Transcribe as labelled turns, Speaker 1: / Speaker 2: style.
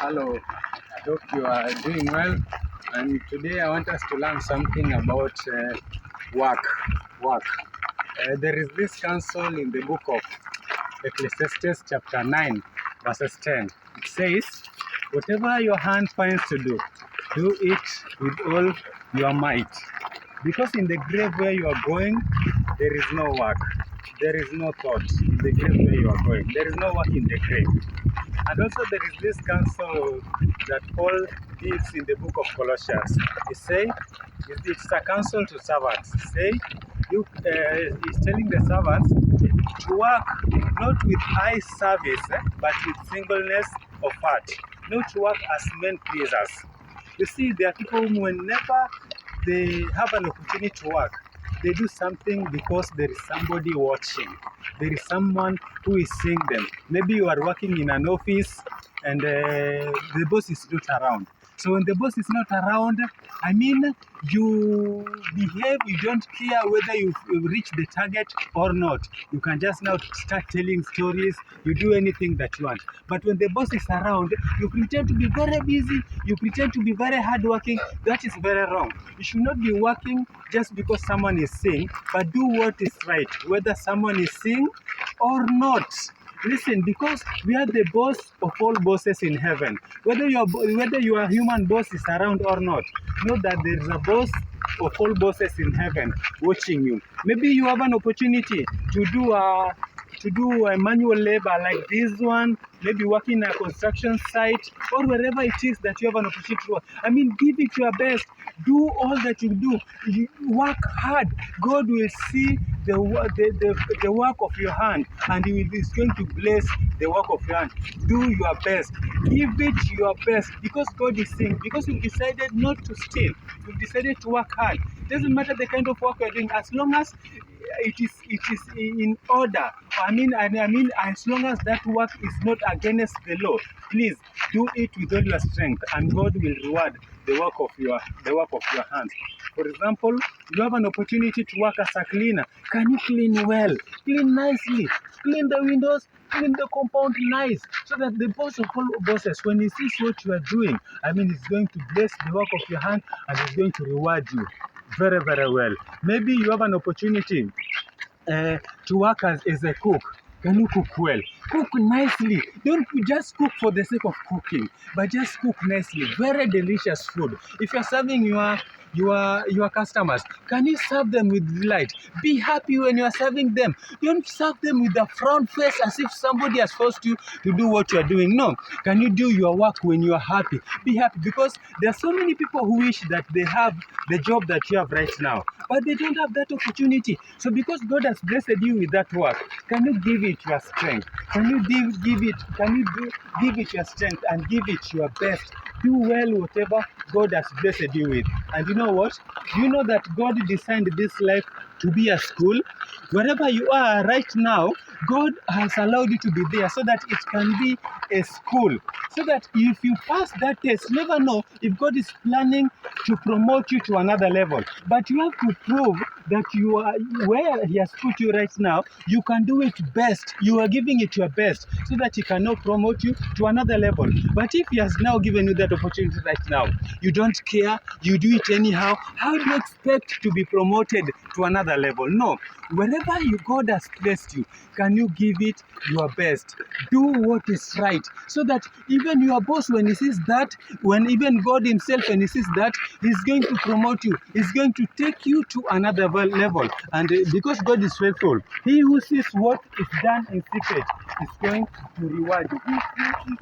Speaker 1: Hello, I hope you are doing well. And today I want us to learn something about work. Work. There is this counsel in the book of Ecclesiastes, chapter 9, verses 10. It says, "Whatever your hand finds to do it with all your might. Because in the grave where you are going, there is no work. There is no thought in the grave where you are going. There is no work in the grave." And also there is this counsel that Paul gives in the book of Colossians. He say it's a counsel to servants. He say he's telling the servants to work not with eye service, but with singleness of heart, not to work as men pleasers. You see, there are people who whenever they have an opportunity to work, they do something because there is somebody watching. There is someone who is seeing them. Maybe you are working in an office and the boss is not around. So when the boss is not around, you behave, you don't care whether you reach the target or not. You can just now start telling stories, you do anything that you want. But when the boss is around, you pretend to be very busy, you pretend to be very hardworking. That is very wrong. You should not be working just because someone is seeing, but do what is right, whether someone is seeing or not. Listen, because we are the boss of all bosses in heaven. Whether your human boss is around or not, know that there is a boss of all bosses in heaven watching you. Maybe you have an opportunity to do a manual labor like this one, maybe working in a construction site or wherever it is that you have an opportunity to work. Give it your best. Do all that you do. You work hard. God will see the work of your hand, and He is going to bless the work of your hand. Do your best. Give it your best, because God is saying, because you've decided not to steal, you've decided to work hard. It doesn't matter the kind of work you're doing, as long as it is in order. As long as that work is not against the law, please do it with all your strength, and God will reward the work of your hands. For example, you have an opportunity to work as a cleaner. Can you clean well? Clean nicely. Clean the windows, clean the compound nice, so that the boss of all bosses, when he sees what you are doing, he's going to bless the work of your hand, and he's going to reward you very, very well. Maybe you have an opportunity to work as a cook. Can you cook well? Cook nicely. Don't just cook for the sake of cooking, but just cook nicely. Very delicious food. If you're serving your customers, can you serve them with delight? Be happy when you're serving them. Don't serve them with a frown face as if somebody has forced you to do what you're doing. No. Can you do your work when you're happy? Be happy, because there are so many people who wish that they have the job that you have right now, but they don't have that opportunity. So because God has blessed you with that work, can you give it your strength? Can you give it your strength and give it your best? Do well whatever God has blessed you with. And you know what? You know that God designed this life to be a school. Wherever you are right now, God has allowed you to be there so that it can be a school. So that if you pass that test, you never know if God is planning to promote you to another level. But you have to prove that you are where He has put you right now, you can do it best. You are giving it your best so that He can now promote you to another level. But if He has now given you that opportunity right now, you don't care, you do it anyhow, how do you expect to be promoted to another level? No. Wherever God has placed you, can you give it your best? Do what is right, so that even your boss, when he sees that, when even God Himself, when He sees that, He's going to promote you. He's going to take you to another level. And because God is faithful, He who sees what is done in secret is going to reward you.